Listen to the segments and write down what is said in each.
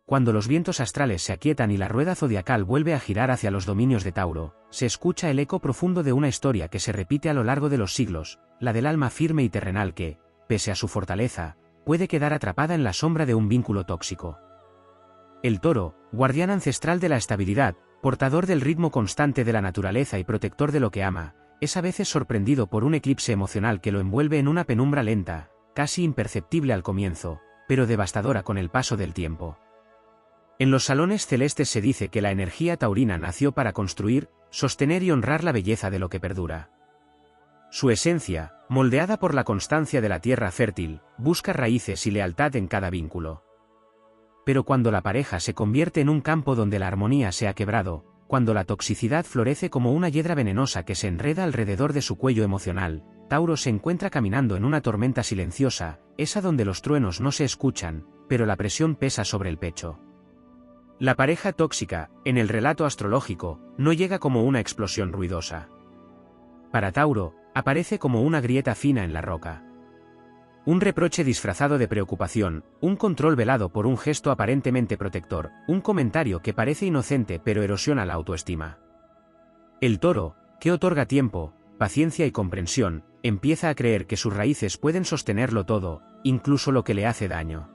cuando los vientos astrales se aquietan y la rueda zodiacal vuelve a girar hacia los dominios de Tauro, se escucha el eco profundo de una historia que se repite a lo largo de los siglos, la del alma firme y terrenal que, pese a su fortaleza, puede quedar atrapada en la sombra de un vínculo tóxico. El toro, guardián ancestral de la estabilidad, portador del ritmo constante de la naturaleza y protector de lo que ama, es a veces sorprendido por un eclipse emocional que lo envuelve en una penumbra lenta, casi imperceptible al comienzo, pero devastadora con el paso del tiempo. En los salones celestes se dice que la energía taurina nació para construir, sostener y honrar la belleza de lo que perdura. Su esencia, moldeada por la constancia de la tierra fértil, busca raíces y lealtad en cada vínculo. Pero cuando la pareja se convierte en un campo donde la armonía se ha quebrado, cuando la toxicidad florece como una hiedra venenosa que se enreda alrededor de su cuello emocional, Tauro se encuentra caminando en una tormenta silenciosa, esa donde los truenos no se escuchan, pero la presión pesa sobre el pecho. La pareja tóxica, en el relato astrológico, no llega como una explosión ruidosa. Para Tauro, aparece como una grieta fina en la roca. Un reproche disfrazado de preocupación, un control velado por un gesto aparentemente protector, un comentario que parece inocente pero erosiona la autoestima. El toro, que otorga tiempo, paciencia y comprensión, empieza a creer que sus raíces pueden sostenerlo todo, incluso lo que le hace daño.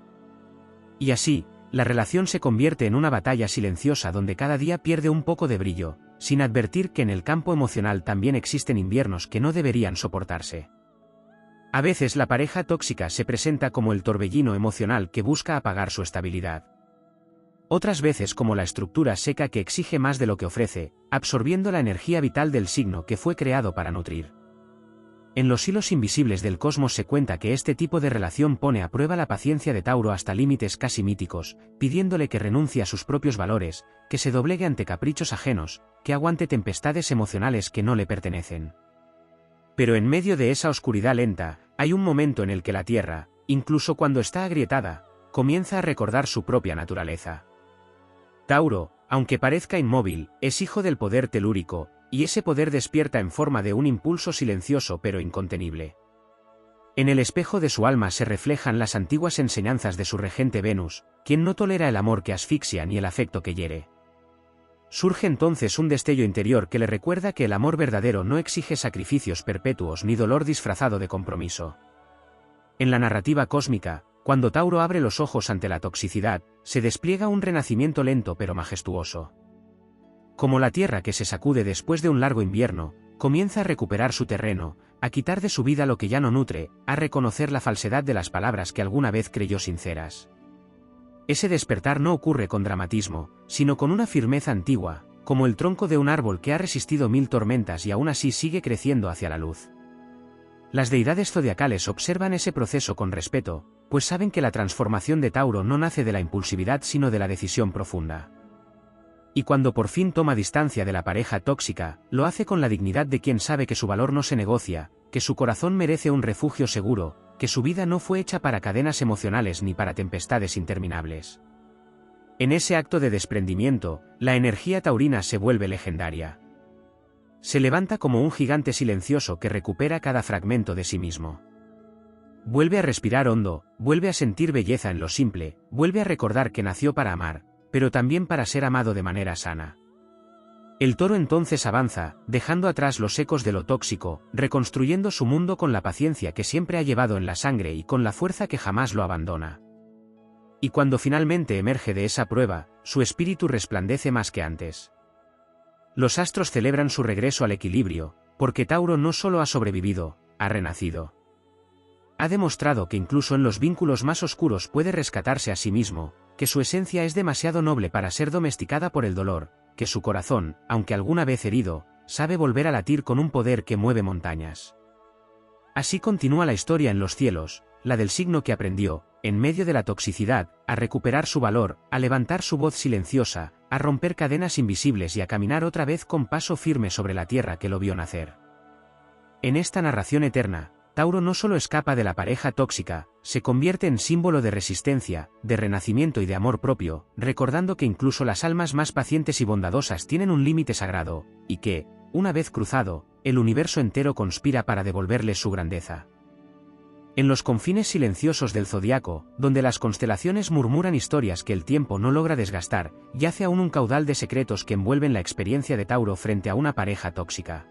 Y así, la relación se convierte en una batalla silenciosa donde cada día pierde un poco de brillo, sin advertir que en el campo emocional también existen inviernos que no deberían soportarse. A veces la pareja tóxica se presenta como el torbellino emocional que busca apagar su estabilidad. Otras veces como la estructura seca que exige más de lo que ofrece, absorbiendo la energía vital del signo que fue creado para nutrir. En los hilos invisibles del cosmos se cuenta que este tipo de relación pone a prueba la paciencia de Tauro hasta límites casi míticos, pidiéndole que renuncie a sus propios valores, que se doblegue ante caprichos ajenos, que aguante tempestades emocionales que no le pertenecen. Pero en medio de esa oscuridad lenta, hay un momento en el que la Tierra, incluso cuando está agrietada, comienza a recordar su propia naturaleza. Tauro, aunque parezca inmóvil, es hijo del poder telúrico, y ese poder despierta en forma de un impulso silencioso pero incontenible. En el espejo de su alma se reflejan las antiguas enseñanzas de su regente Venus, quien no tolera el amor que asfixia ni el afecto que hiere. Surge entonces un destello interior que le recuerda que el amor verdadero no exige sacrificios perpetuos ni dolor disfrazado de compromiso. En la narrativa cósmica, cuando Tauro abre los ojos ante la toxicidad, se despliega un renacimiento lento pero majestuoso. Como la tierra que se sacude después de un largo invierno, comienza a recuperar su terreno, a quitar de su vida lo que ya no nutre, a reconocer la falsedad de las palabras que alguna vez creyó sinceras. Ese despertar no ocurre con dramatismo, sino con una firmeza antigua, como el tronco de un árbol que ha resistido 1000 tormentas y aún así sigue creciendo hacia la luz. Las deidades zodiacales observan ese proceso con respeto, pues saben que la transformación de Tauro no nace de la impulsividad sino de la decisión profunda. Y cuando por fin toma distancia de la pareja tóxica, lo hace con la dignidad de quien sabe que su valor no se negocia, que su corazón merece un refugio seguro, que su vida no fue hecha para cadenas emocionales ni para tempestades interminables. En ese acto de desprendimiento, la energía taurina se vuelve legendaria. Se levanta como un gigante silencioso que recupera cada fragmento de sí mismo. Vuelve a respirar hondo, vuelve a sentir belleza en lo simple, vuelve a recordar que nació para amar, pero también para ser amado de manera sana. El toro entonces avanza, dejando atrás los ecos de lo tóxico, reconstruyendo su mundo con la paciencia que siempre ha llevado en la sangre y con la fuerza que jamás lo abandona. Y cuando finalmente emerge de esa prueba, su espíritu resplandece más que antes. Los astros celebran su regreso al equilibrio, porque Tauro no solo ha sobrevivido, ha renacido. Ha demostrado que incluso en los vínculos más oscuros puede rescatarse a sí mismo, que su esencia es demasiado noble para ser domesticada por el dolor, que su corazón, aunque alguna vez herido, sabe volver a latir con un poder que mueve montañas. Así continúa la historia en los cielos, la del signo que aprendió, en medio de la toxicidad, a recuperar su valor, a levantar su voz silenciosa, a romper cadenas invisibles y a caminar otra vez con paso firme sobre la tierra que lo vio nacer. En esta narración eterna, Tauro no solo escapa de la pareja tóxica, se convierte en símbolo de resistencia, de renacimiento y de amor propio, recordando que incluso las almas más pacientes y bondadosas tienen un límite sagrado, y que, una vez cruzado, el universo entero conspira para devolverles su grandeza. En los confines silenciosos del zodiaco, donde las constelaciones murmuran historias que el tiempo no logra desgastar, yace aún un caudal de secretos que envuelven la experiencia de Tauro frente a una pareja tóxica.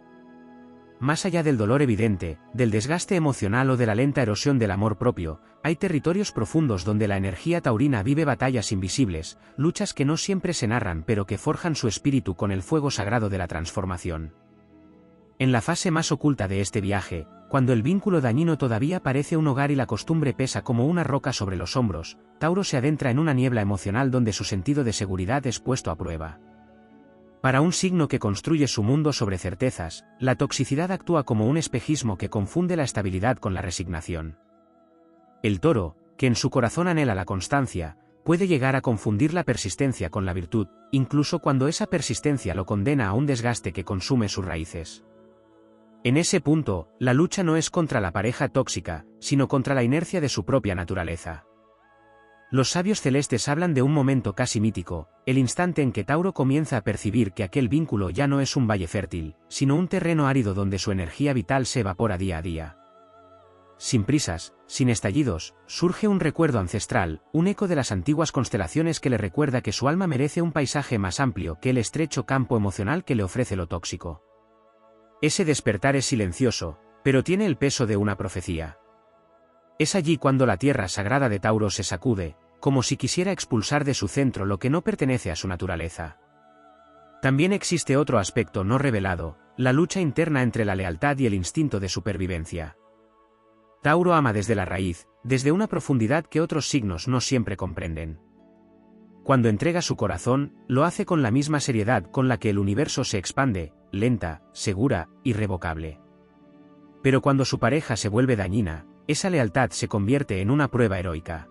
Más allá del dolor evidente, del desgaste emocional o de la lenta erosión del amor propio, hay territorios profundos donde la energía taurina vive batallas invisibles, luchas que no siempre se narran pero que forjan su espíritu con el fuego sagrado de la transformación. En la fase más oculta de este viaje, cuando el vínculo dañino todavía parece un hogar y la costumbre pesa como una roca sobre los hombros, Tauro se adentra en una niebla emocional donde su sentido de seguridad es puesto a prueba. Para un signo que construye su mundo sobre certezas, la toxicidad actúa como un espejismo que confunde la estabilidad con la resignación. El Toro, que en su corazón anhela la constancia, puede llegar a confundir la persistencia con la virtud, incluso cuando esa persistencia lo condena a un desgaste que consume sus raíces. En ese punto, la lucha no es contra la pareja tóxica, sino contra la inercia de su propia naturaleza. Los sabios celestes hablan de un momento casi mítico, el instante en que Tauro comienza a percibir que aquel vínculo ya no es un valle fértil, sino un terreno árido donde su energía vital se evapora día a día. Sin prisas, sin estallidos, surge un recuerdo ancestral, un eco de las antiguas constelaciones que le recuerda que su alma merece un paisaje más amplio que el estrecho campo emocional que le ofrece lo tóxico. Ese despertar es silencioso, pero tiene el peso de una profecía. Es allí cuando la tierra sagrada de Tauro se sacude, como si quisiera expulsar de su centro lo que no pertenece a su naturaleza. También existe otro aspecto no revelado, la lucha interna entre la lealtad y el instinto de supervivencia. Tauro ama desde la raíz, desde una profundidad que otros signos no siempre comprenden. Cuando entrega su corazón, lo hace con la misma seriedad con la que el universo se expande, lenta, segura, irrevocable. Pero cuando su pareja se vuelve dañina, esa lealtad se convierte en una prueba heroica.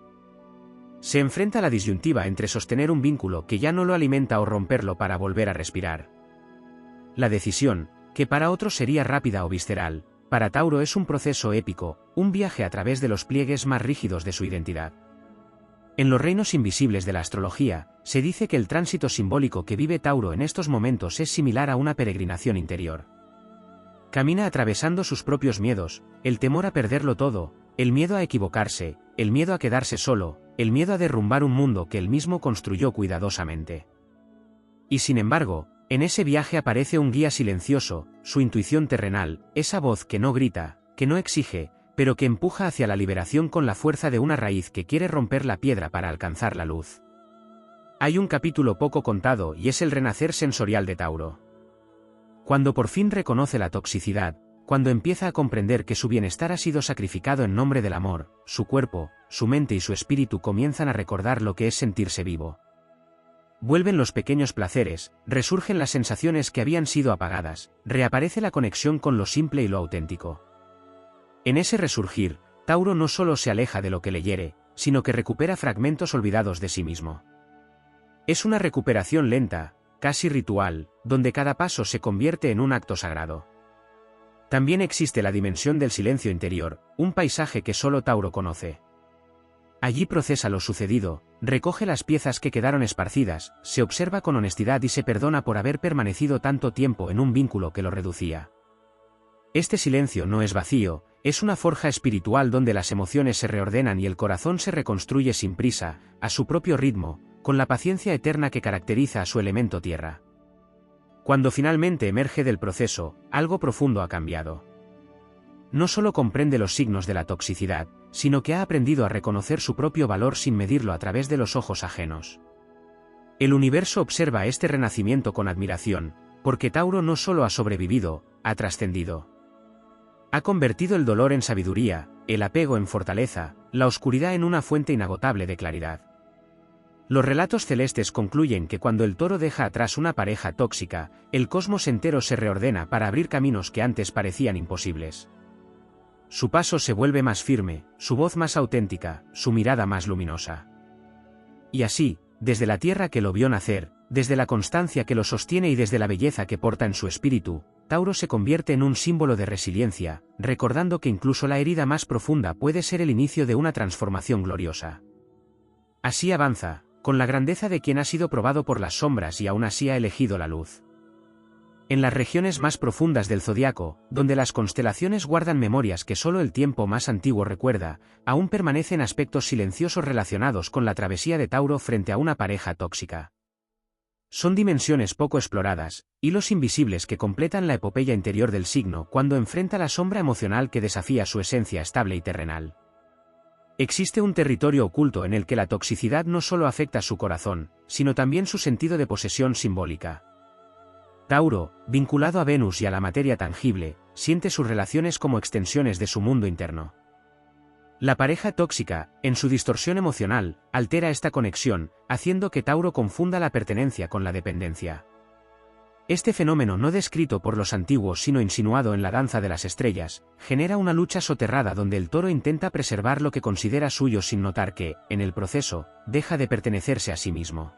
Se enfrenta a la disyuntiva entre sostener un vínculo que ya no lo alimenta o romperlo para volver a respirar. La decisión, que para otros sería rápida o visceral, para Tauro es un proceso épico, un viaje a través de los pliegues más rígidos de su identidad. En los reinos invisibles de la astrología, se dice que el tránsito simbólico que vive Tauro en estos momentos es similar a una peregrinación interior. Camina atravesando sus propios miedos, el temor a perderlo todo, el miedo a equivocarse, el miedo a quedarse solo, el miedo a derrumbar un mundo que él mismo construyó cuidadosamente. Y sin embargo, en ese viaje aparece un guía silencioso, su intuición terrenal, esa voz que no grita, que no exige, pero que empuja hacia la liberación con la fuerza de una raíz que quiere romper la piedra para alcanzar la luz. Hay un capítulo poco contado y es el renacer sensorial de Tauro. Cuando por fin reconoce la toxicidad, cuando empieza a comprender que su bienestar ha sido sacrificado en nombre del amor, su cuerpo, su mente y su espíritu comienzan a recordar lo que es sentirse vivo. Vuelven los pequeños placeres, resurgen las sensaciones que habían sido apagadas, reaparece la conexión con lo simple y lo auténtico. En ese resurgir, Tauro no solo se aleja de lo que le hiere, sino que recupera fragmentos olvidados de sí mismo. Es una recuperación lenta, casi ritual, donde cada paso se convierte en un acto sagrado. También existe la dimensión del silencio interior, un paisaje que solo Tauro conoce. Allí procesa lo sucedido, recoge las piezas que quedaron esparcidas, se observa con honestidad y se perdona por haber permanecido tanto tiempo en un vínculo que lo reducía. Este silencio no es vacío, es una forja espiritual donde las emociones se reordenan y el corazón se reconstruye sin prisa, a su propio ritmo, con la paciencia eterna que caracteriza a su elemento tierra. Cuando finalmente emerge del proceso, algo profundo ha cambiado. No solo comprende los signos de la toxicidad, sino que ha aprendido a reconocer su propio valor sin medirlo a través de los ojos ajenos. El universo observa este renacimiento con admiración, porque Tauro no solo ha sobrevivido, ha trascendido. Ha convertido el dolor en sabiduría, el apego en fortaleza, la oscuridad en una fuente inagotable de claridad. Los relatos celestes concluyen que cuando el Toro deja atrás una pareja tóxica, el cosmos entero se reordena para abrir caminos que antes parecían imposibles. Su paso se vuelve más firme, su voz más auténtica, su mirada más luminosa. Y así, desde la tierra que lo vio nacer, desde la constancia que lo sostiene y desde la belleza que porta en su espíritu, Tauro se convierte en un símbolo de resiliencia, recordando que incluso la herida más profunda puede ser el inicio de una transformación gloriosa. Así avanza, con la grandeza de quien ha sido probado por las sombras y aún así ha elegido la luz. En las regiones más profundas del zodiaco, donde las constelaciones guardan memorias que solo el tiempo más antiguo recuerda, aún permanecen aspectos silenciosos relacionados con la travesía de Tauro frente a una pareja tóxica. Son dimensiones poco exploradas, hilos invisibles que completan la epopeya interior del signo cuando enfrenta la sombra emocional que desafía su esencia estable y terrenal. Existe un territorio oculto en el que la toxicidad no solo afecta su corazón, sino también su sentido de posesión simbólica. Tauro, vinculado a Venus y a la materia tangible, siente sus relaciones como extensiones de su mundo interno. La pareja tóxica, en su distorsión emocional, altera esta conexión, haciendo que Tauro confunda la pertenencia con la dependencia. Este fenómeno no descrito por los antiguos sino insinuado en la danza de las estrellas, genera una lucha soterrada donde el toro intenta preservar lo que considera suyo sin notar que, en el proceso, deja de pertenecerse a sí mismo.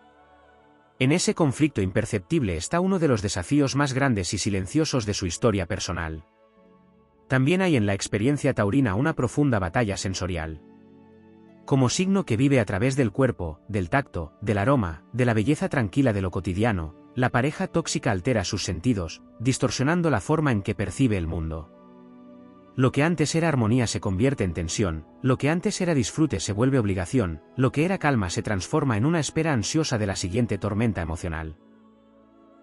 En ese conflicto imperceptible está uno de los desafíos más grandes y silenciosos de su historia personal. También hay en la experiencia taurina una profunda batalla sensorial. Como signo que vive a través del cuerpo, del tacto, del aroma, de la belleza tranquila de lo cotidiano, la pareja tóxica altera sus sentidos, distorsionando la forma en que percibe el mundo. Lo que antes era armonía se convierte en tensión, lo que antes era disfrute se vuelve obligación, lo que era calma se transforma en una espera ansiosa de la siguiente tormenta emocional.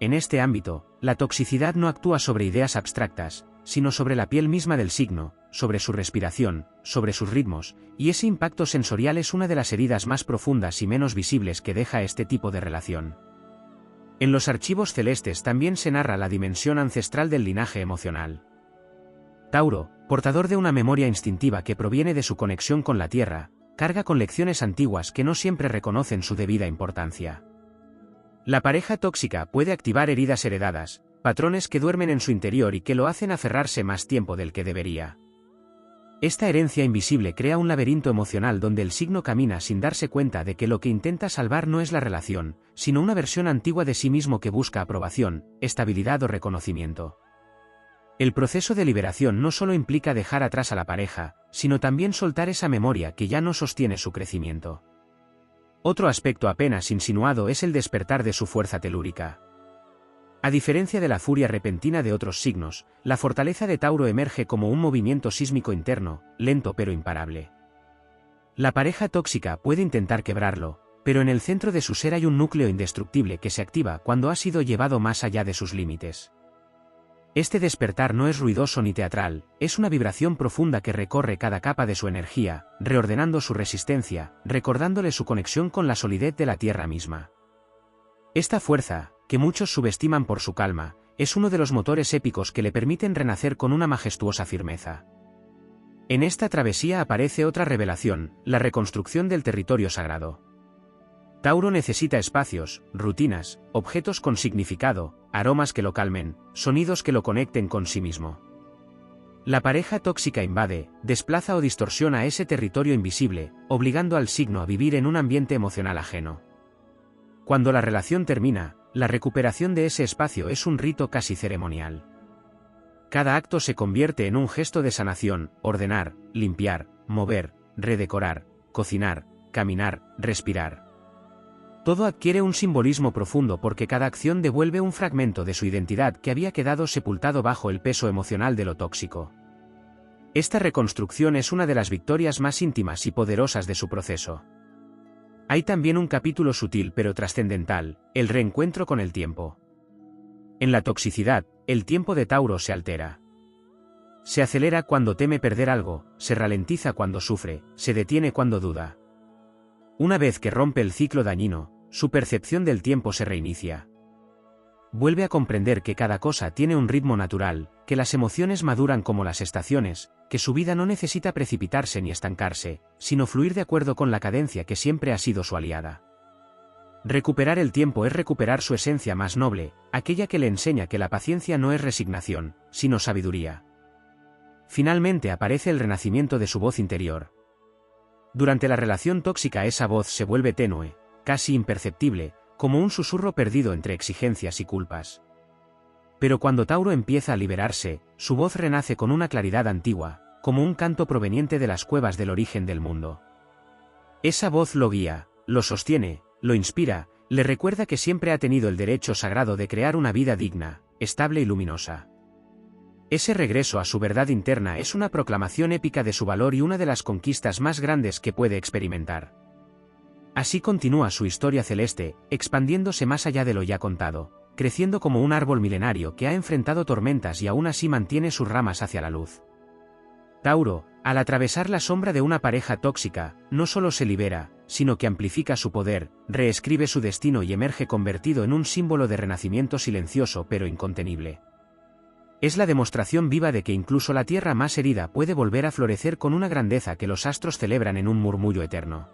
En este ámbito, la toxicidad no actúa sobre ideas abstractas, sino sobre la piel misma del signo, sobre su respiración, sobre sus ritmos, y ese impacto sensorial es una de las heridas más profundas y menos visibles que deja este tipo de relación. En los archivos celestes también se narra la dimensión ancestral del linaje emocional. Tauro, portador de una memoria instintiva que proviene de su conexión con la Tierra, carga con lecciones antiguas que no siempre reconocen su debida importancia. La pareja tóxica puede activar heridas heredadas, patrones que duermen en su interior y que lo hacen aferrarse más tiempo del que debería. Esta herencia invisible crea un laberinto emocional donde el signo camina sin darse cuenta de que lo que intenta salvar no es la relación, sino una versión antigua de sí mismo que busca aprobación, estabilidad o reconocimiento. El proceso de liberación no solo implica dejar atrás a la pareja, sino también soltar esa memoria que ya no sostiene su crecimiento. Otro aspecto apenas insinuado es el despertar de su fuerza telúrica. A diferencia de la furia repentina de otros signos, la fortaleza de Tauro emerge como un movimiento sísmico interno, lento pero imparable. La pareja tóxica puede intentar quebrarlo, pero en el centro de su ser hay un núcleo indestructible que se activa cuando ha sido llevado más allá de sus límites. Este despertar no es ruidoso ni teatral, es una vibración profunda que recorre cada capa de su energía, reordenando su resistencia, recordándole su conexión con la solidez de la Tierra misma. Esta fuerza, que muchos subestiman por su calma, es uno de los motores épicos que le permiten renacer con una majestuosa firmeza. En esta travesía aparece otra revelación, la reconstrucción del territorio sagrado. Tauro necesita espacios, rutinas, objetos con significado, aromas que lo calmen, sonidos que lo conecten con sí mismo. La pareja tóxica invade, desplaza o distorsiona ese territorio invisible, obligando al signo a vivir en un ambiente emocional ajeno. Cuando la relación termina, la recuperación de ese espacio es un rito casi ceremonial. Cada acto se convierte en un gesto de sanación, ordenar, limpiar, mover, redecorar, cocinar, caminar, respirar. Todo adquiere un simbolismo profundo porque cada acción devuelve un fragmento de su identidad que había quedado sepultado bajo el peso emocional de lo tóxico. Esta reconstrucción es una de las victorias más íntimas y poderosas de su proceso. Hay también un capítulo sutil pero trascendental, el reencuentro con el tiempo. En la toxicidad, el tiempo de Tauro se altera. Se acelera cuando teme perder algo, se ralentiza cuando sufre, se detiene cuando duda. Una vez que rompe el ciclo dañino, su percepción del tiempo se reinicia. Vuelve a comprender que cada cosa tiene un ritmo natural, que las emociones maduran como las estaciones, que su vida no necesita precipitarse ni estancarse, sino fluir de acuerdo con la cadencia que siempre ha sido su aliada. Recuperar el tiempo es recuperar su esencia más noble, aquella que le enseña que la paciencia no es resignación, sino sabiduría. Finalmente aparece el renacimiento de su voz interior. Durante la relación tóxica esa voz se vuelve tenue, casi imperceptible, como un susurro perdido entre exigencias y culpas. Pero cuando Tauro empieza a liberarse, su voz renace con una claridad antigua, como un canto proveniente de las cuevas del origen del mundo. Esa voz lo guía, lo sostiene, lo inspira, le recuerda que siempre ha tenido el derecho sagrado de crear una vida digna, estable y luminosa. Ese regreso a su verdad interna es una proclamación épica de su valor y una de las conquistas más grandes que puede experimentar. Así continúa su historia celeste, expandiéndose más allá de lo ya contado, creciendo como un árbol milenario que ha enfrentado tormentas y aún así mantiene sus ramas hacia la luz. Tauro, al atravesar la sombra de una pareja tóxica, no solo se libera, sino que amplifica su poder, reescribe su destino y emerge convertido en un símbolo de renacimiento silencioso pero incontenible. Es la demostración viva de que incluso la tierra más herida puede volver a florecer con una grandeza que los astros celebran en un murmullo eterno.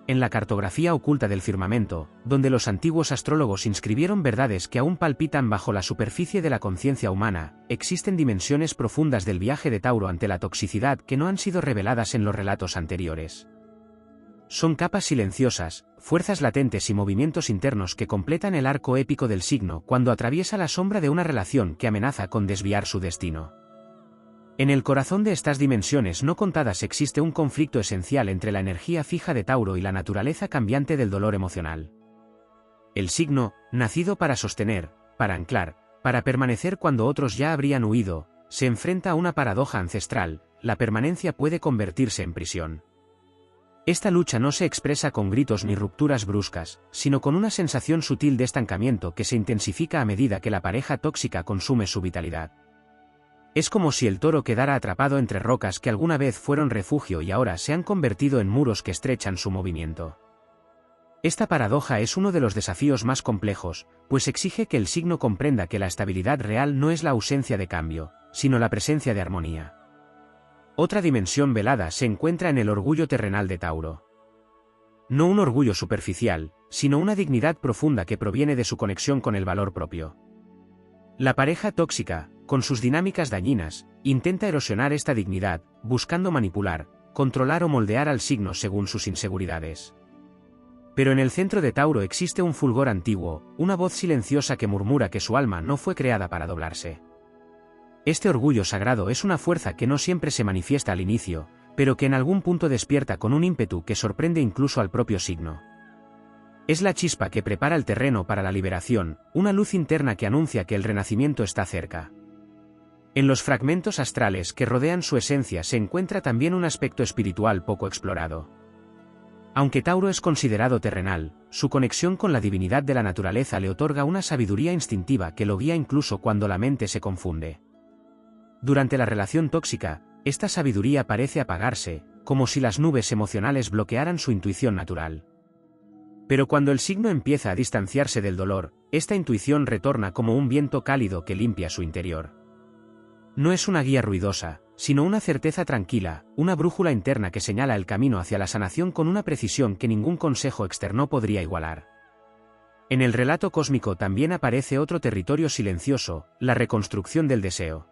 En la cartografía oculta del firmamento, donde los antiguos astrólogos inscribieron verdades que aún palpitan bajo la superficie de la conciencia humana, existen dimensiones profundas del viaje de Tauro ante la toxicidad que no han sido reveladas en los relatos anteriores. Son capas silenciosas, fuerzas latentes y movimientos internos que completan el arco épico del signo cuando atraviesa la sombra de una relación que amenaza con desviar su destino. En el corazón de estas dimensiones no contadas existe un conflicto esencial entre la energía fija de Tauro y la naturaleza cambiante del dolor emocional. El signo, nacido para sostener, para anclar, para permanecer cuando otros ya habrían huido, se enfrenta a una paradoja ancestral: la permanencia puede convertirse en prisión. Esta lucha no se expresa con gritos ni rupturas bruscas, sino con una sensación sutil de estancamiento que se intensifica a medida que la pareja tóxica consume su vitalidad. Es como si el toro quedara atrapado entre rocas que alguna vez fueron refugio y ahora se han convertido en muros que estrechan su movimiento. Esta paradoja es uno de los desafíos más complejos, pues exige que el signo comprenda que la estabilidad real no es la ausencia de cambio, sino la presencia de armonía. Otra dimensión velada se encuentra en el orgullo terrenal de Tauro. No un orgullo superficial, sino una dignidad profunda que proviene de su conexión con el valor propio. La pareja tóxica, con sus dinámicas dañinas, intenta erosionar esta dignidad, buscando manipular, controlar o moldear al signo según sus inseguridades. Pero en el centro de Tauro existe un fulgor antiguo, una voz silenciosa que murmura que su alma no fue creada para doblarse. Este orgullo sagrado es una fuerza que no siempre se manifiesta al inicio, pero que en algún punto despierta con un ímpetu que sorprende incluso al propio signo. Es la chispa que prepara el terreno para la liberación, una luz interna que anuncia que el renacimiento está cerca. En los fragmentos astrales que rodean su esencia se encuentra también un aspecto espiritual poco explorado. Aunque Tauro es considerado terrenal, su conexión con la divinidad de la naturaleza le otorga una sabiduría instintiva que lo guía incluso cuando la mente se confunde. Durante la relación tóxica, esta sabiduría parece apagarse, como si las nubes emocionales bloquearan su intuición natural. Pero cuando el signo empieza a distanciarse del dolor, esta intuición retorna como un viento cálido que limpia su interior. No es una guía ruidosa, sino una certeza tranquila, una brújula interna que señala el camino hacia la sanación con una precisión que ningún consejo externo podría igualar. En el relato cósmico también aparece otro territorio silencioso: la reconstrucción del deseo.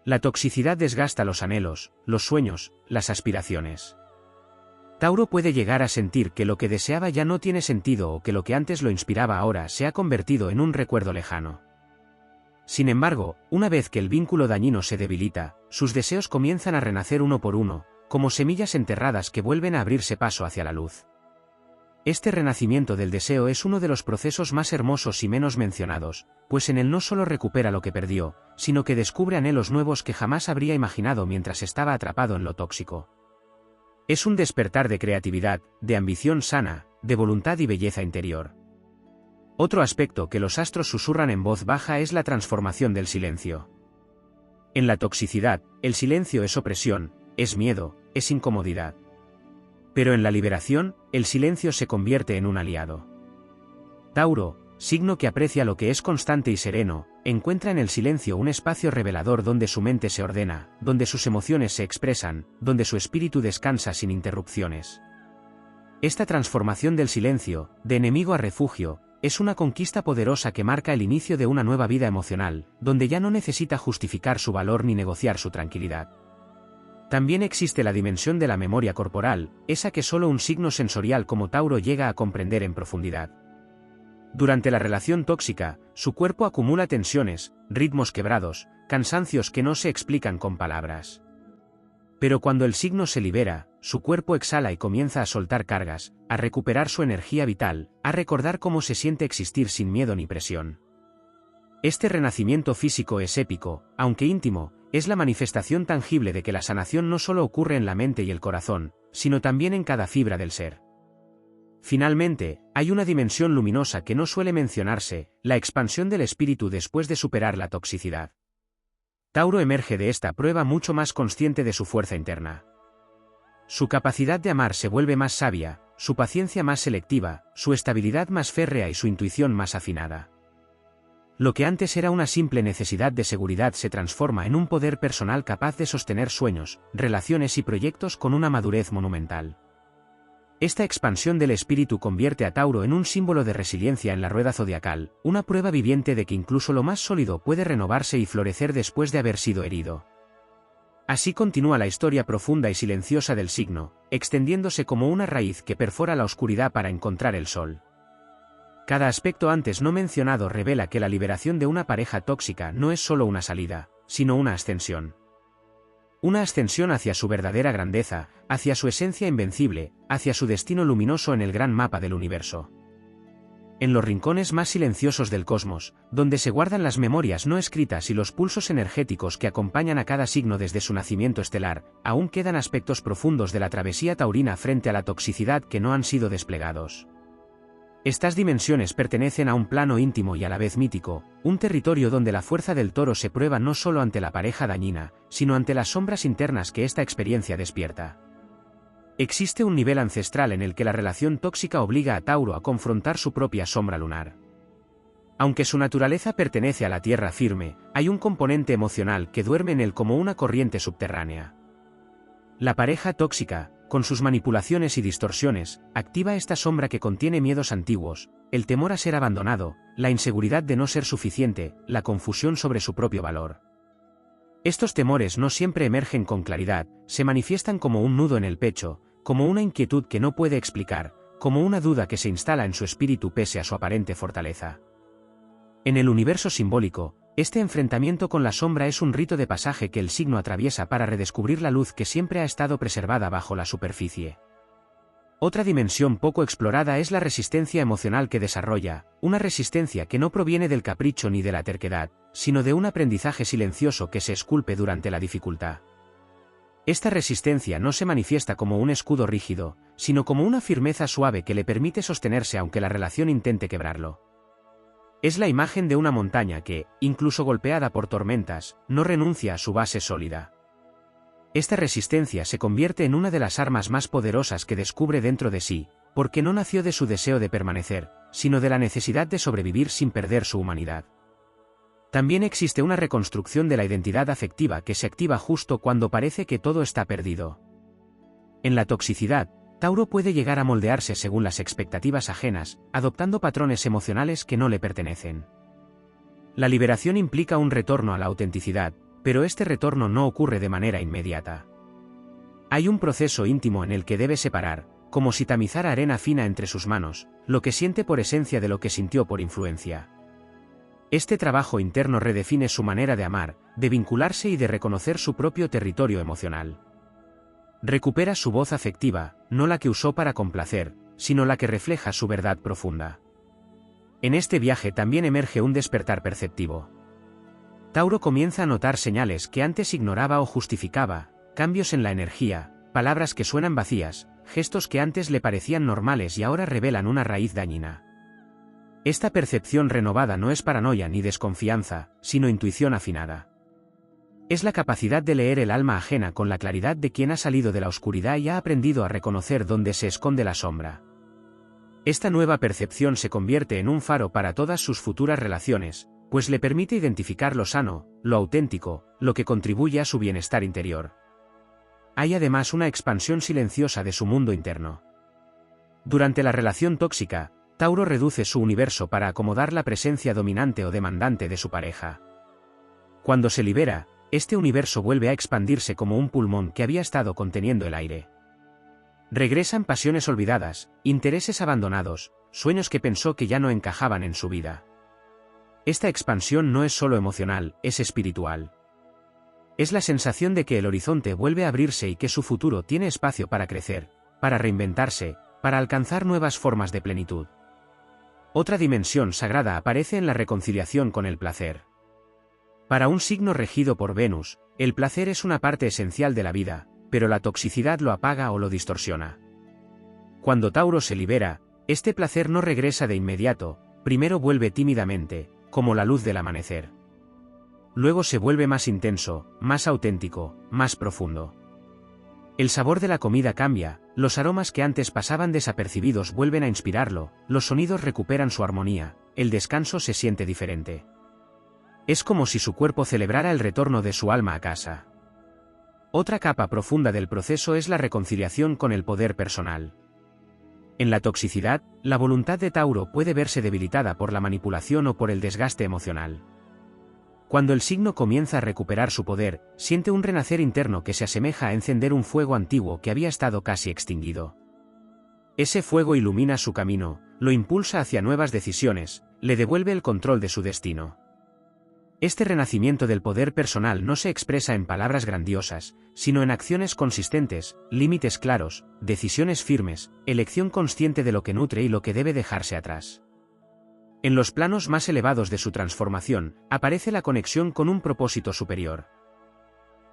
La toxicidad desgasta los anhelos, los sueños, las aspiraciones. Tauro puede llegar a sentir que lo que deseaba ya no tiene sentido o que lo que antes lo inspiraba ahora se ha convertido en un recuerdo lejano. Sin embargo, una vez que el vínculo dañino se debilita, sus deseos comienzan a renacer uno por uno, como semillas enterradas que vuelven a abrirse paso hacia la luz. Este renacimiento del deseo es uno de los procesos más hermosos y menos mencionados, pues en él no solo recupera lo que perdió, sino que descubre anhelos nuevos que jamás habría imaginado mientras estaba atrapado en lo tóxico. Es un despertar de creatividad, de ambición sana, de voluntad y belleza interior. Otro aspecto que los astros susurran en voz baja es la transformación del silencio. En la toxicidad, el silencio es opresión, es miedo, es incomodidad. Pero en la liberación, el silencio se convierte en un aliado. Tauro, signo que aprecia lo que es constante y sereno, encuentra en el silencio un espacio revelador donde su mente se ordena, donde sus emociones se expresan, donde su espíritu descansa sin interrupciones. Esta transformación del silencio, de enemigo a refugio, es una conquista poderosa que marca el inicio de una nueva vida emocional, donde ya no necesita justificar su valor ni negociar su tranquilidad. También existe la dimensión de la memoria corporal, esa que solo un signo sensorial como Tauro llega a comprender en profundidad. Durante la relación tóxica, su cuerpo acumula tensiones, ritmos quebrados, cansancios que no se explican con palabras. Pero cuando el signo se libera, su cuerpo exhala y comienza a soltar cargas, a recuperar su energía vital, a recordar cómo se siente existir sin miedo ni presión. Este renacimiento físico es épico, aunque íntimo, es la manifestación tangible de que la sanación no solo ocurre en la mente y el corazón, sino también en cada fibra del ser. Finalmente, hay una dimensión luminosa que no suele mencionarse, la expansión del espíritu después de superar la toxicidad. Tauro emerge de esta prueba mucho más consciente de su fuerza interna. Su capacidad de amar se vuelve más sabia, su paciencia más selectiva, su estabilidad más férrea y su intuición más afinada. Lo que antes era una simple necesidad de seguridad se transforma en un poder personal capaz de sostener sueños, relaciones y proyectos con una madurez monumental. Esta expansión del espíritu convierte a Tauro en un símbolo de resiliencia en la rueda zodiacal, una prueba viviente de que incluso lo más sólido puede renovarse y florecer después de haber sido herido. Así continúa la historia profunda y silenciosa del signo, extendiéndose como una raíz que perfora la oscuridad para encontrar el sol. Cada aspecto antes no mencionado revela que la liberación de una pareja tóxica no es solo una salida, sino una ascensión. Una ascensión hacia su verdadera grandeza, hacia su esencia invencible, hacia su destino luminoso en el gran mapa del universo. En los rincones más silenciosos del cosmos, donde se guardan las memorias no escritas y los pulsos energéticos que acompañan a cada signo desde su nacimiento estelar, aún quedan aspectos profundos de la travesía taurina frente a la toxicidad que no han sido desplegados. Estas dimensiones pertenecen a un plano íntimo y a la vez mítico, un territorio donde la fuerza del toro se prueba no solo ante la pareja dañina, sino ante las sombras internas que esta experiencia despierta. Existe un nivel ancestral en el que la relación tóxica obliga a Tauro a confrontar su propia sombra lunar. Aunque su naturaleza pertenece a la tierra firme, hay un componente emocional que duerme en él como una corriente subterránea. La pareja tóxica, con sus manipulaciones y distorsiones, activa esta sombra que contiene miedos antiguos, el temor a ser abandonado, la inseguridad de no ser suficiente, la confusión sobre su propio valor. Estos temores no siempre emergen con claridad, se manifiestan como un nudo en el pecho, como una inquietud que no puede explicar, como una duda que se instala en su espíritu pese a su aparente fortaleza. En el universo simbólico, este enfrentamiento con la sombra es un rito de pasaje que el signo atraviesa para redescubrir la luz que siempre ha estado preservada bajo la superficie. Otra dimensión poco explorada es la resistencia emocional que desarrolla, una resistencia que no proviene del capricho ni de la terquedad, sino de un aprendizaje silencioso que se esculpe durante la dificultad. Esta resistencia no se manifiesta como un escudo rígido, sino como una firmeza suave que le permite sostenerse aunque la relación intente quebrarlo. Es la imagen de una montaña que, incluso golpeada por tormentas, no renuncia a su base sólida. Esta resistencia se convierte en una de las armas más poderosas que descubre dentro de sí, porque no nació de su deseo de permanecer, sino de la necesidad de sobrevivir sin perder su humanidad. También existe una reconstrucción de la identidad afectiva que se activa justo cuando parece que todo está perdido. En la toxicidad, Tauro puede llegar a moldearse según las expectativas ajenas, adoptando patrones emocionales que no le pertenecen. La liberación implica un retorno a la autenticidad, pero este retorno no ocurre de manera inmediata. Hay un proceso íntimo en el que debe separar, como si tamizara arena fina entre sus manos, lo que siente por esencia de lo que sintió por influencia. Este trabajo interno redefine su manera de amar, de vincularse y de reconocer su propio territorio emocional. Recupera su voz afectiva, no la que usó para complacer, sino la que refleja su verdad profunda. En este viaje también emerge un despertar perceptivo. Tauro comienza a notar señales que antes ignoraba o justificaba, cambios en la energía, palabras que suenan vacías, gestos que antes le parecían normales y ahora revelan una raíz dañina. Esta percepción renovada no es paranoia ni desconfianza, sino intuición afinada. Es la capacidad de leer el alma ajena con la claridad de quien ha salido de la oscuridad y ha aprendido a reconocer dónde se esconde la sombra. Esta nueva percepción se convierte en un faro para todas sus futuras relaciones, pues le permite identificar lo sano, lo auténtico, lo que contribuye a su bienestar interior. Hay además una expansión silenciosa de su mundo interno. Durante la relación tóxica, Tauro reduce su universo para acomodar la presencia dominante o demandante de su pareja. Cuando se libera, este universo vuelve a expandirse como un pulmón que había estado conteniendo el aire. Regresan pasiones olvidadas, intereses abandonados, sueños que pensó que ya no encajaban en su vida. Esta expansión no es solo emocional, es espiritual. Es la sensación de que el horizonte vuelve a abrirse y que su futuro tiene espacio para crecer, para reinventarse, para alcanzar nuevas formas de plenitud. Otra dimensión sagrada aparece en la reconciliación con el placer. Para un signo regido por Venus, el placer es una parte esencial de la vida, pero la toxicidad lo apaga o lo distorsiona. Cuando Tauro se libera, este placer no regresa de inmediato, primero vuelve tímidamente, como la luz del amanecer. Luego se vuelve más intenso, más auténtico, más profundo. El sabor de la comida cambia, los aromas que antes pasaban desapercibidos vuelven a inspirarlo, los sonidos recuperan su armonía, el descanso se siente diferente. Es como si su cuerpo celebrara el retorno de su alma a casa. Otra capa profunda del proceso es la reconciliación con el poder personal. En la toxicidad, la voluntad de Tauro puede verse debilitada por la manipulación o por el desgaste emocional. Cuando el signo comienza a recuperar su poder, siente un renacer interno que se asemeja a encender un fuego antiguo que había estado casi extinguido. Ese fuego ilumina su camino, lo impulsa hacia nuevas decisiones, le devuelve el control de su destino. Este renacimiento del poder personal no se expresa en palabras grandiosas, sino en acciones consistentes, límites claros, decisiones firmes, elección consciente de lo que nutre y lo que debe dejarse atrás. En los planos más elevados de su transformación, aparece la conexión con un propósito superior.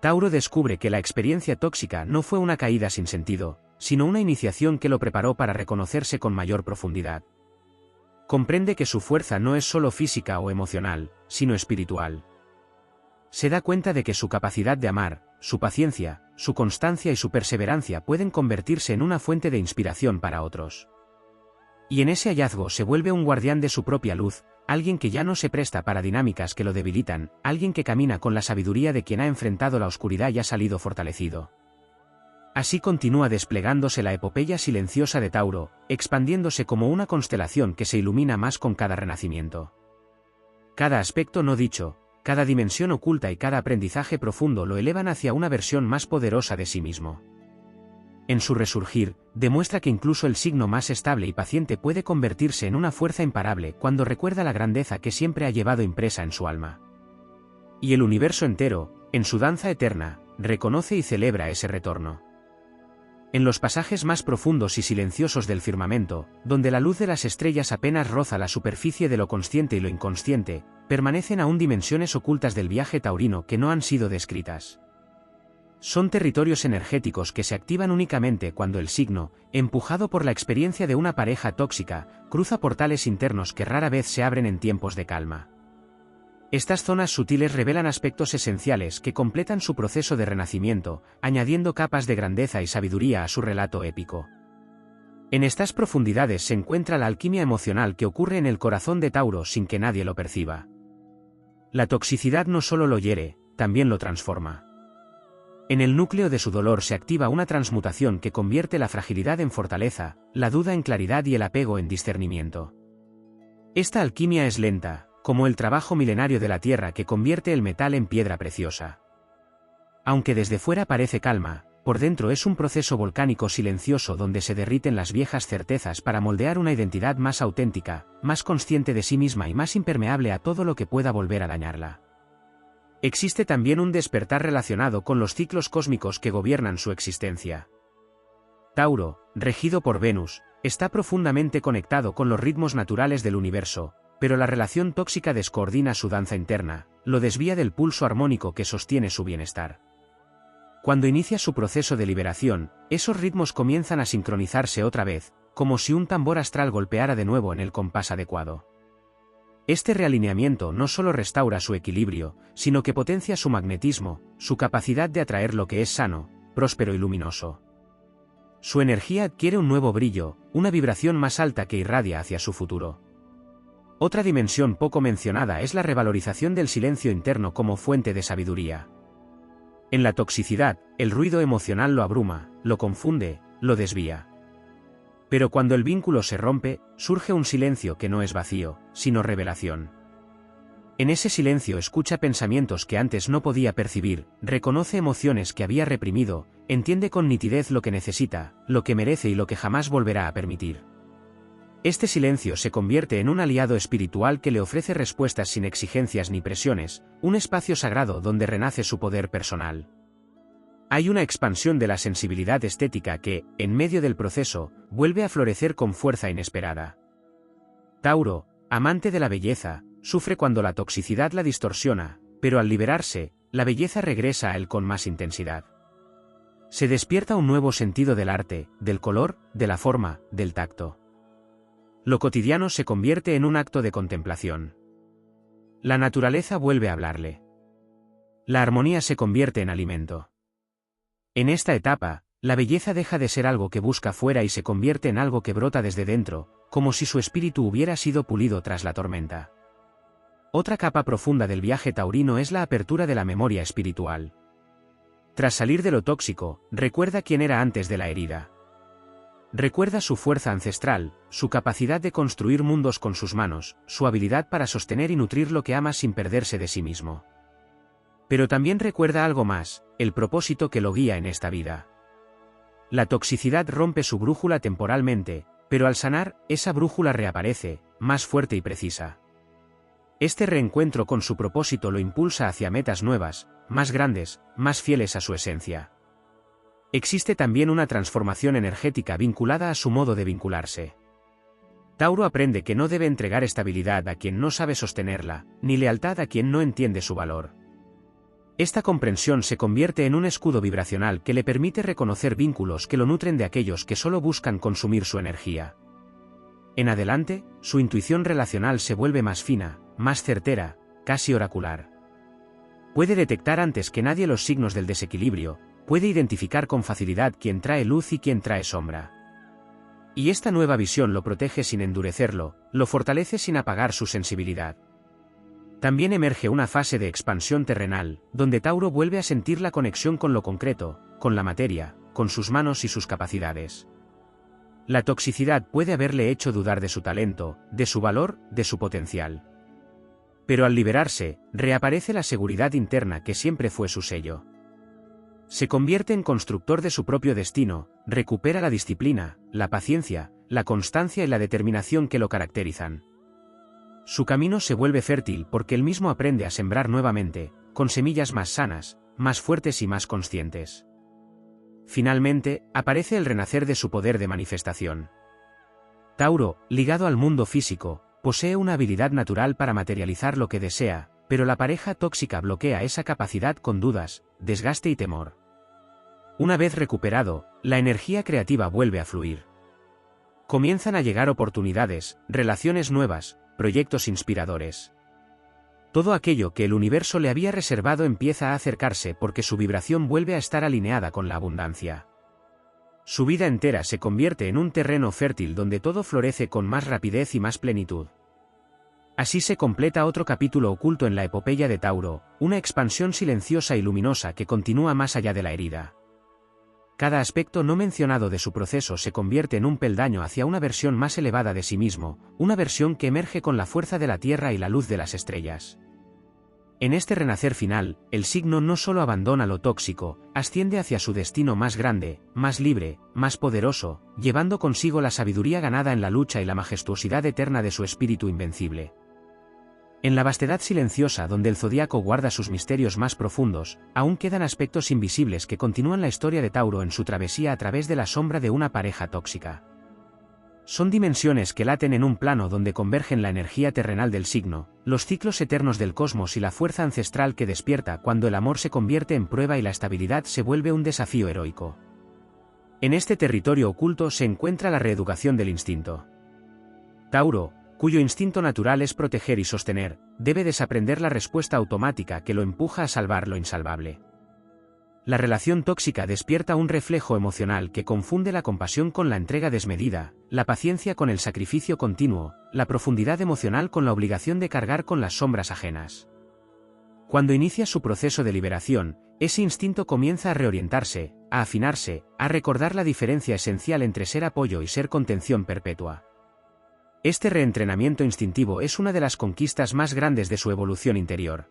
Tauro descubre que la experiencia tóxica no fue una caída sin sentido, sino una iniciación que lo preparó para reconocerse con mayor profundidad. Comprende que su fuerza no es solo física o emocional, sino espiritual. Se da cuenta de que su capacidad de amar, su paciencia, su constancia y su perseverancia pueden convertirse en una fuente de inspiración para otros. Y en ese hallazgo se vuelve un guardián de su propia luz, alguien que ya no se presta para dinámicas que lo debilitan, alguien que camina con la sabiduría de quien ha enfrentado la oscuridad y ha salido fortalecido. Así continúa desplegándose la epopeya silenciosa de Tauro, expandiéndose como una constelación que se ilumina más con cada renacimiento. Cada aspecto no dicho, cada dimensión oculta y cada aprendizaje profundo lo elevan hacia una versión más poderosa de sí mismo. En su resurgir, demuestra que incluso el signo más estable y paciente puede convertirse en una fuerza imparable cuando recuerda la grandeza que siempre ha llevado impresa en su alma. Y el universo entero, en su danza eterna, reconoce y celebra ese retorno. En los pasajes más profundos y silenciosos del firmamento, donde la luz de las estrellas apenas roza la superficie de lo consciente y lo inconsciente, permanecen aún dimensiones ocultas del viaje taurino que no han sido descritas. Son territorios energéticos que se activan únicamente cuando el signo, empujado por la experiencia de una pareja tóxica, cruza portales internos que rara vez se abren en tiempos de calma. Estas zonas sutiles revelan aspectos esenciales que completan su proceso de renacimiento, añadiendo capas de grandeza y sabiduría a su relato épico. En estas profundidades se encuentra la alquimia emocional que ocurre en el corazón de Tauro sin que nadie lo perciba. La toxicidad no solo lo hiere, también lo transforma. En el núcleo de su dolor se activa una transmutación que convierte la fragilidad en fortaleza, la duda en claridad y el apego en discernimiento. Esta alquimia es lenta, como el trabajo milenario de la tierra que convierte el metal en piedra preciosa. Aunque desde fuera parece calma, por dentro es un proceso volcánico silencioso donde se derriten las viejas certezas para moldear una identidad más auténtica, más consciente de sí misma y más impermeable a todo lo que pueda volver a dañarla. Existe también un despertar relacionado con los ciclos cósmicos que gobiernan su existencia. Tauro, regido por Venus, está profundamente conectado con los ritmos naturales del universo, pero la relación tóxica descoordina su danza interna, lo desvía del pulso armónico que sostiene su bienestar. Cuando inicia su proceso de liberación, esos ritmos comienzan a sincronizarse otra vez, como si un tambor astral golpeara de nuevo en el compás adecuado. Este realineamiento no solo restaura su equilibrio, sino que potencia su magnetismo, su capacidad de atraer lo que es sano, próspero y luminoso. Su energía adquiere un nuevo brillo, una vibración más alta que irradia hacia su futuro. Otra dimensión poco mencionada es la revalorización del silencio interno como fuente de sabiduría. En la toxicidad, el ruido emocional lo abruma, lo confunde, lo desvía. Pero cuando el vínculo se rompe, surge un silencio que no es vacío, sino revelación. En ese silencio escucha pensamientos que antes no podía percibir, reconoce emociones que había reprimido, entiende con nitidez lo que necesita, lo que merece y lo que jamás volverá a permitir. Este silencio se convierte en un aliado espiritual que le ofrece respuestas sin exigencias ni presiones, un espacio sagrado donde renace su poder personal. Hay una expansión de la sensibilidad estética que, en medio del proceso, vuelve a florecer con fuerza inesperada. Tauro, amante de la belleza, sufre cuando la toxicidad la distorsiona, pero al liberarse, la belleza regresa a él con más intensidad. Se despierta un nuevo sentido del arte, del color, de la forma, del tacto. Lo cotidiano se convierte en un acto de contemplación. La naturaleza vuelve a hablarle. La armonía se convierte en alimento. En esta etapa, la belleza deja de ser algo que busca fuera y se convierte en algo que brota desde dentro, como si su espíritu hubiera sido pulido tras la tormenta. Otra capa profunda del viaje taurino es la apertura de la memoria espiritual. Tras salir de lo tóxico, recuerda quién era antes de la herida. Recuerda su fuerza ancestral, su capacidad de construir mundos con sus manos, su habilidad para sostener y nutrir lo que ama sin perderse de sí mismo. Pero también recuerda algo más, el propósito que lo guía en esta vida. La toxicidad rompe su brújula temporalmente, pero al sanar, esa brújula reaparece, más fuerte y precisa. Este reencuentro con su propósito lo impulsa hacia metas nuevas, más grandes, más fieles a su esencia. Existe también una transformación energética vinculada a su modo de vincularse. Tauro aprende que no debe entregar estabilidad a quien no sabe sostenerla, ni lealtad a quien no entiende su valor. Esta comprensión se convierte en un escudo vibracional que le permite reconocer vínculos que lo nutren de aquellos que solo buscan consumir su energía. En adelante, su intuición relacional se vuelve más fina, más certera, casi oracular. Puede detectar antes que nadie los signos del desequilibrio, puede identificar con facilidad quién trae luz y quién trae sombra. Y esta nueva visión lo protege sin endurecerlo, lo fortalece sin apagar su sensibilidad. También emerge una fase de expansión terrenal, donde Tauro vuelve a sentir la conexión con lo concreto, con la materia, con sus manos y sus capacidades. La toxicidad puede haberle hecho dudar de su talento, de su valor, de su potencial. Pero al liberarse, reaparece la seguridad interna que siempre fue su sello. Se convierte en constructor de su propio destino, recupera la disciplina, la paciencia, la constancia y la determinación que lo caracterizan. Su camino se vuelve fértil porque él mismo aprende a sembrar nuevamente, con semillas más sanas, más fuertes y más conscientes. Finalmente, aparece el renacer de su poder de manifestación. Tauro, ligado al mundo físico, posee una habilidad natural para materializar lo que desea, pero la pareja tóxica bloquea esa capacidad con dudas, desgaste y temor. Una vez recuperado, la energía creativa vuelve a fluir. Comienzan a llegar oportunidades, relaciones nuevas, proyectos inspiradores. Todo aquello que el universo le había reservado empieza a acercarse porque su vibración vuelve a estar alineada con la abundancia. Su vida entera se convierte en un terreno fértil donde todo florece con más rapidez y más plenitud. Así se completa otro capítulo oculto en la epopeya de Tauro, una expansión silenciosa y luminosa que continúa más allá de la herida. Cada aspecto no mencionado de su proceso se convierte en un peldaño hacia una versión más elevada de sí mismo, una versión que emerge con la fuerza de la tierra y la luz de las estrellas. En este renacer final, el signo no solo abandona lo tóxico, asciende hacia su destino más grande, más libre, más poderoso, llevando consigo la sabiduría ganada en la lucha y la majestuosidad eterna de su espíritu invencible. En la vastedad silenciosa donde el zodiaco guarda sus misterios más profundos, aún quedan aspectos invisibles que continúan la historia de Tauro en su travesía a través de la sombra de una pareja tóxica. Son dimensiones que laten en un plano donde convergen la energía terrenal del signo, los ciclos eternos del cosmos y la fuerza ancestral que despierta cuando el amor se convierte en prueba y la estabilidad se vuelve un desafío heroico. En este territorio oculto se encuentra la reeducación del instinto. Tauro, cuyo instinto natural es proteger y sostener, debe desaprender la respuesta automática que lo empuja a salvar lo insalvable. La relación tóxica despierta un reflejo emocional que confunde la compasión con la entrega desmedida, la paciencia con el sacrificio continuo, la profundidad emocional con la obligación de cargar con las sombras ajenas. Cuando inicia su proceso de liberación, ese instinto comienza a reorientarse, a afinarse, a recordar la diferencia esencial entre ser apoyo y ser contención perpetua. Este reentrenamiento instintivo es una de las conquistas más grandes de su evolución interior.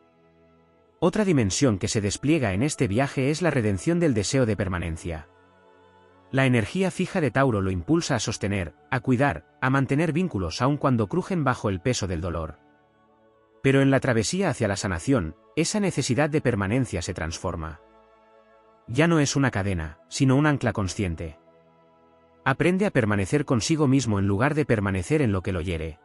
Otra dimensión que se despliega en este viaje es la redención del deseo de permanencia. La energía fija de Tauro lo impulsa a sostener, a cuidar, a mantener vínculos aun cuando crujen bajo el peso del dolor. Pero en la travesía hacia la sanación, esa necesidad de permanencia se transforma. Ya no es una cadena, sino un ancla consciente. Aprende a permanecer consigo mismo en lugar de permanecer en lo que lo hiere.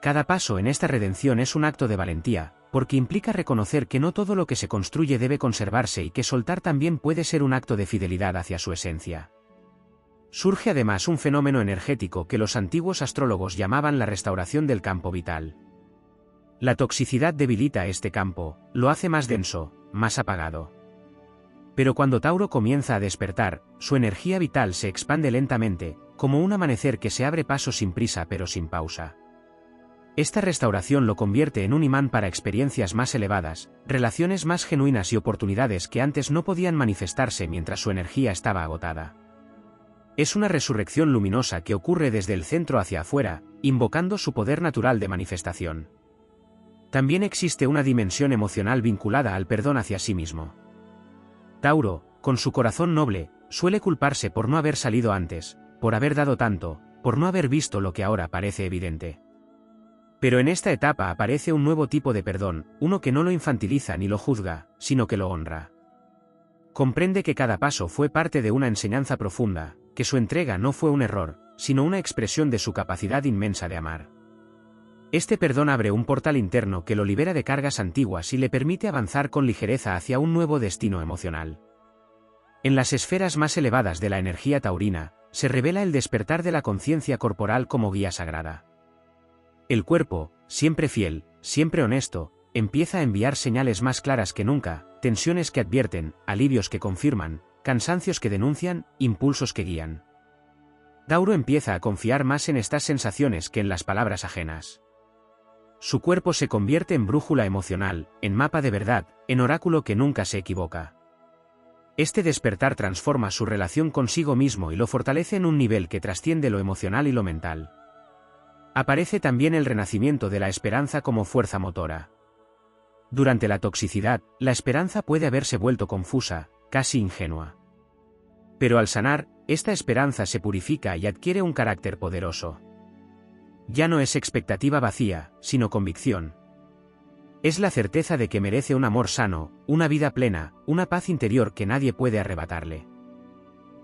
Cada paso en esta redención es un acto de valentía, porque implica reconocer que no todo lo que se construye debe conservarse y que soltar también puede ser un acto de fidelidad hacia su esencia. Surge además un fenómeno energético que los antiguos astrólogos llamaban la restauración del campo vital. La toxicidad debilita este campo, lo hace más denso, más apagado. Pero cuando Tauro comienza a despertar, su energía vital se expande lentamente, como un amanecer que se abre paso sin prisa pero sin pausa. Esta restauración lo convierte en un imán para experiencias más elevadas, relaciones más genuinas y oportunidades que antes no podían manifestarse mientras su energía estaba agotada. Es una resurrección luminosa que ocurre desde el centro hacia afuera, invocando su poder natural de manifestación. También existe una dimensión emocional vinculada al perdón hacia sí mismo. Tauro, con su corazón noble, suele culparse por no haber salido antes, por haber dado tanto, por no haber visto lo que ahora parece evidente. Pero en esta etapa aparece un nuevo tipo de perdón, uno que no lo infantiliza ni lo juzga, sino que lo honra. Comprende que cada paso fue parte de una enseñanza profunda, que su entrega no fue un error, sino una expresión de su capacidad inmensa de amar. Este perdón abre un portal interno que lo libera de cargas antiguas y le permite avanzar con ligereza hacia un nuevo destino emocional. En las esferas más elevadas de la energía taurina, se revela el despertar de la conciencia corporal como guía sagrada. El cuerpo, siempre fiel, siempre honesto, empieza a enviar señales más claras que nunca, tensiones que advierten, alivios que confirman, cansancios que denuncian, impulsos que guían. Tauro empieza a confiar más en estas sensaciones que en las palabras ajenas. Su cuerpo se convierte en brújula emocional, en mapa de verdad, en oráculo que nunca se equivoca. Este despertar transforma su relación consigo mismo y lo fortalece en un nivel que trasciende lo emocional y lo mental. Aparece también el renacimiento de la esperanza como fuerza motora. Durante la toxicidad, la esperanza puede haberse vuelto confusa, casi ingenua. Pero al sanar, esta esperanza se purifica y adquiere un carácter poderoso. Ya no es expectativa vacía, sino convicción. Es la certeza de que merece un amor sano, una vida plena, una paz interior que nadie puede arrebatarle.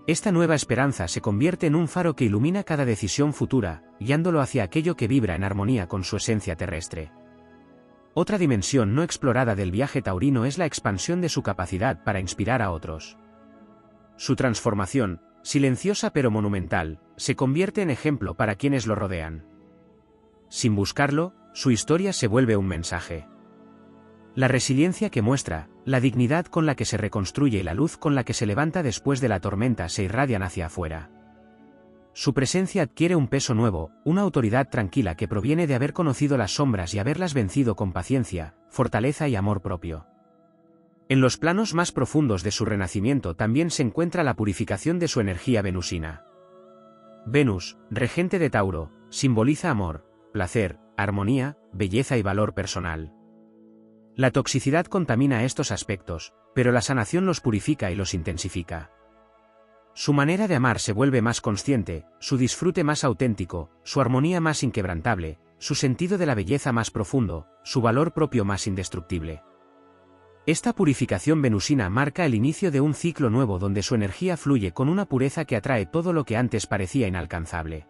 Esta nueva esperanza se convierte en un faro que ilumina cada decisión futura, guiándolo hacia aquello que vibra en armonía con su esencia terrestre. Otra dimensión no explorada del viaje taurino es la expansión de su capacidad para inspirar a otros. Su transformación, silenciosa pero monumental, se convierte en ejemplo para quienes lo rodean. Sin buscarlo, su historia se vuelve un mensaje. La resiliencia que muestra, la dignidad con la que se reconstruye y la luz con la que se levanta después de la tormenta se irradian hacia afuera. Su presencia adquiere un peso nuevo, una autoridad tranquila que proviene de haber conocido las sombras y haberlas vencido con paciencia, fortaleza y amor propio. En los planos más profundos de su renacimiento también se encuentra la purificación de su energía venusina. Venus, regente de Tauro, simboliza amor, placer, armonía, belleza y valor personal. La toxicidad contamina estos aspectos, pero la sanación los purifica y los intensifica. Su manera de amar se vuelve más consciente, su disfrute más auténtico, su armonía más inquebrantable, su sentido de la belleza más profundo, su valor propio más indestructible. Esta purificación venusina marca el inicio de un ciclo nuevo donde su energía fluye con una pureza que atrae todo lo que antes parecía inalcanzable.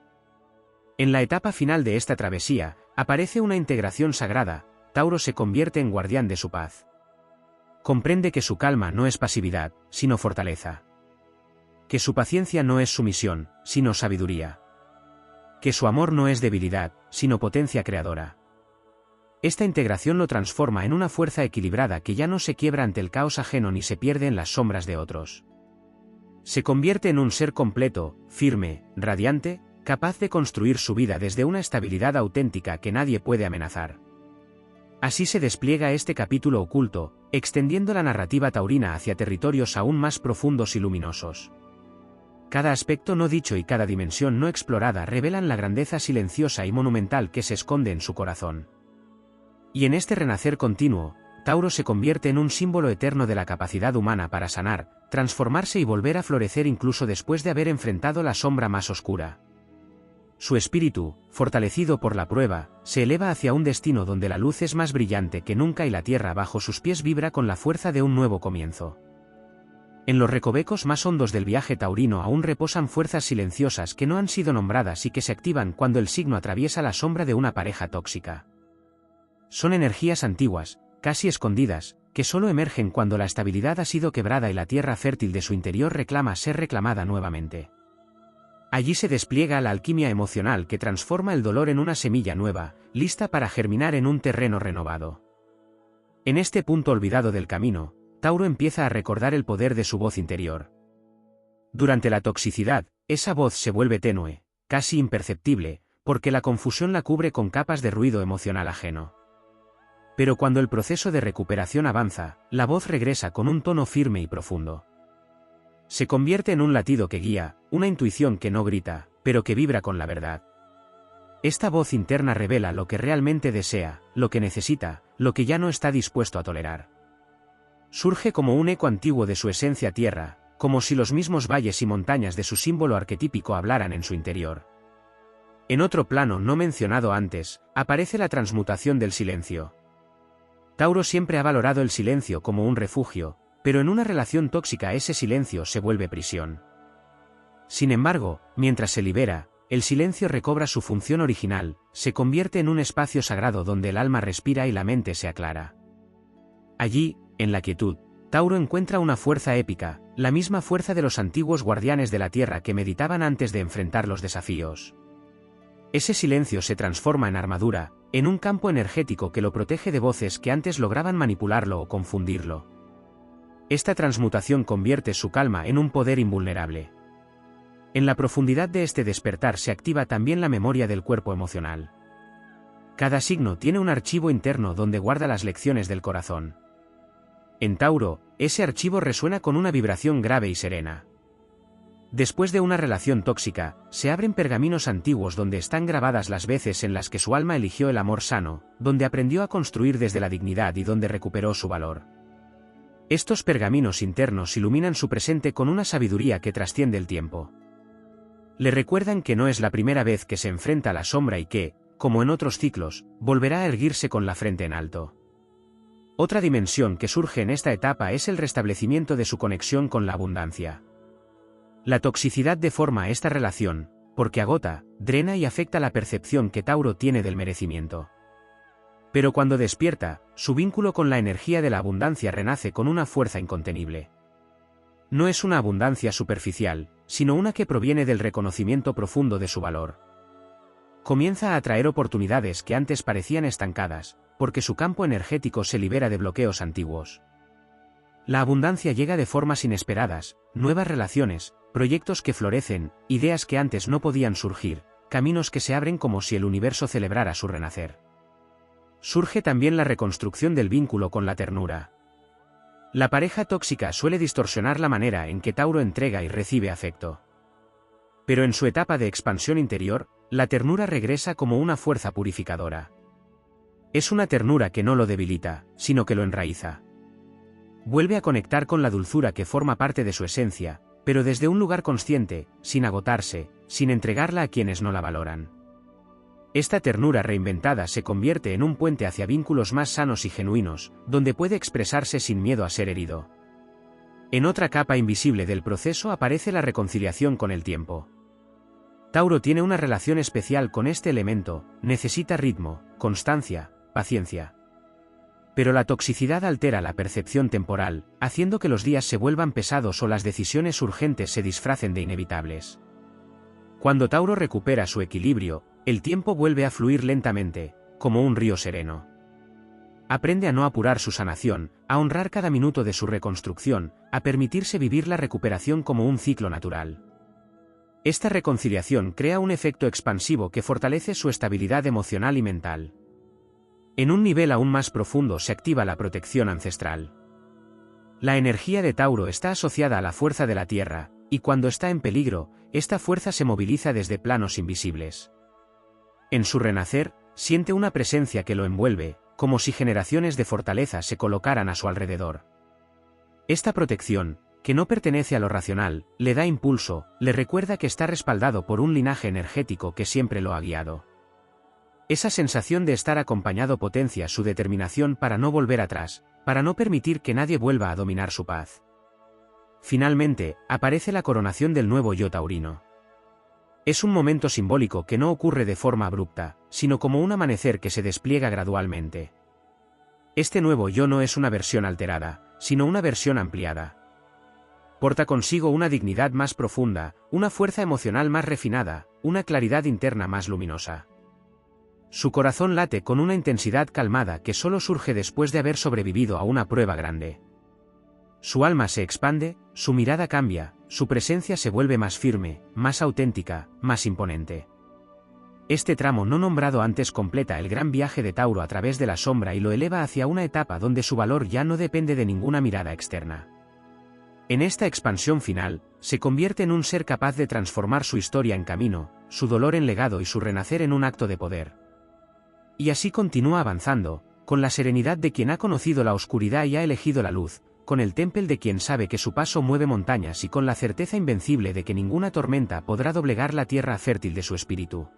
En la etapa final de esta travesía, aparece una integración sagrada. Tauro se convierte en guardián de su paz. Comprende que su calma no es pasividad, sino fortaleza. Que su paciencia no es sumisión, sino sabiduría. Que su amor no es debilidad, sino potencia creadora. Esta integración lo transforma en una fuerza equilibrada que ya no se quiebra ante el caos ajeno ni se pierde en las sombras de otros. Se convierte en un ser completo, firme, radiante, capaz de construir su vida desde una estabilidad auténtica que nadie puede amenazar. Así se despliega este capítulo oculto, extendiendo la narrativa taurina hacia territorios aún más profundos y luminosos. Cada aspecto no dicho y cada dimensión no explorada revelan la grandeza silenciosa y monumental que se esconde en su corazón. Y en este renacer continuo, Tauro se convierte en un símbolo eterno de la capacidad humana para sanar, transformarse y volver a florecer incluso después de haber enfrentado la sombra más oscura. Su espíritu, fortalecido por la prueba, se eleva hacia un destino donde la luz es más brillante que nunca y la tierra bajo sus pies vibra con la fuerza de un nuevo comienzo. En los recovecos más hondos del viaje taurino aún reposan fuerzas silenciosas que no han sido nombradas y que se activan cuando el signo atraviesa la sombra de una pareja tóxica. Son energías antiguas, casi escondidas, que solo emergen cuando la estabilidad ha sido quebrada y la tierra fértil de su interior reclama ser reclamada nuevamente. Allí se despliega la alquimia emocional que transforma el dolor en una semilla nueva, lista para germinar en un terreno renovado. En este punto olvidado del camino, Tauro empieza a recordar el poder de su voz interior. Durante la toxicidad, esa voz se vuelve tenue, casi imperceptible, porque la confusión la cubre con capas de ruido emocional ajeno. Pero cuando el proceso de recuperación avanza, la voz regresa con un tono firme y profundo. Se convierte en un latido que guía, una intuición que no grita, pero que vibra con la verdad. Esta voz interna revela lo que realmente desea, lo que necesita, lo que ya no está dispuesto a tolerar. Surge como un eco antiguo de su esencia tierra, como si los mismos valles y montañas de su símbolo arquetípico hablaran en su interior. En otro plano no mencionado antes, aparece la transmutación del silencio. Tauro siempre ha valorado el silencio como un refugio, pero en una relación tóxica ese silencio se vuelve prisión. Sin embargo, mientras se libera, el silencio recobra su función original, se convierte en un espacio sagrado donde el alma respira y la mente se aclara. Allí, en la quietud, Tauro encuentra una fuerza épica, la misma fuerza de los antiguos guardianes de la tierra que meditaban antes de enfrentar los desafíos. Ese silencio se transforma en armadura, en un campo energético que lo protege de voces que antes lograban manipularlo o confundirlo. Esta transmutación convierte su calma en un poder invulnerable. En la profundidad de este despertar se activa también la memoria del cuerpo emocional. Cada signo tiene un archivo interno donde guarda las lecciones del corazón. En Tauro, ese archivo resuena con una vibración grave y serena. Después de una relación tóxica, se abren pergaminos antiguos donde están grabadas las veces en las que su alma eligió el amor sano, donde aprendió a construir desde la dignidad y donde recuperó su valor. Estos pergaminos internos iluminan su presente con una sabiduría que trasciende el tiempo. Le recuerdan que no es la primera vez que se enfrenta a la sombra y que, como en otros ciclos, volverá a erguirse con la frente en alto. Otra dimensión que surge en esta etapa es el restablecimiento de su conexión con la abundancia. La toxicidad deforma esta relación, porque agota, drena y afecta la percepción que Tauro tiene del merecimiento. Pero cuando despierta, su vínculo con la energía de la abundancia renace con una fuerza incontenible. No es una abundancia superficial, sino una que proviene del reconocimiento profundo de su valor. Comienza a atraer oportunidades que antes parecían estancadas, porque su campo energético se libera de bloqueos antiguos. La abundancia llega de formas inesperadas, nuevas relaciones, proyectos que florecen, ideas que antes no podían surgir, caminos que se abren como si el universo celebrara su renacer. Surge también la reconstrucción del vínculo con la ternura. La pareja tóxica suele distorsionar la manera en que Tauro entrega y recibe afecto. Pero en su etapa de expansión interior, la ternura regresa como una fuerza purificadora. Es una ternura que no lo debilita, sino que lo enraiza. Vuelve a conectar con la dulzura que forma parte de su esencia, pero desde un lugar consciente, sin agotarse, sin entregarla a quienes no la valoran. Esta ternura reinventada se convierte en un puente hacia vínculos más sanos y genuinos, donde puede expresarse sin miedo a ser herido. En otra capa invisible del proceso aparece la reconciliación con el tiempo. Tauro tiene una relación especial con este elemento, necesita ritmo, constancia, paciencia. Pero la toxicidad altera la percepción temporal, haciendo que los días se vuelvan pesados o las decisiones urgentes se disfracen de inevitables. Cuando Tauro recupera su equilibrio, el tiempo vuelve a fluir lentamente, como un río sereno. Aprende a no apurar su sanación, a honrar cada minuto de su reconstrucción, a permitirse vivir la recuperación como un ciclo natural. Esta reconciliación crea un efecto expansivo que fortalece su estabilidad emocional y mental. En un nivel aún más profundo se activa la protección ancestral. La energía de Tauro está asociada a la fuerza de la Tierra, y cuando está en peligro, esta fuerza se moviliza desde planos invisibles. En su renacer, siente una presencia que lo envuelve, como si generaciones de fortaleza se colocaran a su alrededor. Esta protección, que no pertenece a lo racional, le da impulso, le recuerda que está respaldado por un linaje energético que siempre lo ha guiado. Esa sensación de estar acompañado potencia su determinación para no volver atrás, para no permitir que nadie vuelva a dominar su paz. Finalmente, aparece la coronación del nuevo yo taurino. Es un momento simbólico que no ocurre de forma abrupta, sino como un amanecer que se despliega gradualmente. Este nuevo yo no es una versión alterada, sino una versión ampliada. Porta consigo una dignidad más profunda, una fuerza emocional más refinada, una claridad interna más luminosa. Su corazón late con una intensidad calmada que solo surge después de haber sobrevivido a una prueba grande. Su alma se expande, su mirada cambia, su presencia se vuelve más firme, más auténtica, más imponente. Este tramo no nombrado antes completa el gran viaje de Tauro a través de la sombra y lo eleva hacia una etapa donde su valor ya no depende de ninguna mirada externa. En esta expansión final, se convierte en un ser capaz de transformar su historia en camino, su dolor en legado y su renacer en un acto de poder. Y así continúa avanzando, con la serenidad de quien ha conocido la oscuridad y ha elegido la luz, con el temple de quien sabe que su paso mueve montañas y con la certeza invencible de que ninguna tormenta podrá doblegar la tierra fértil de su espíritu.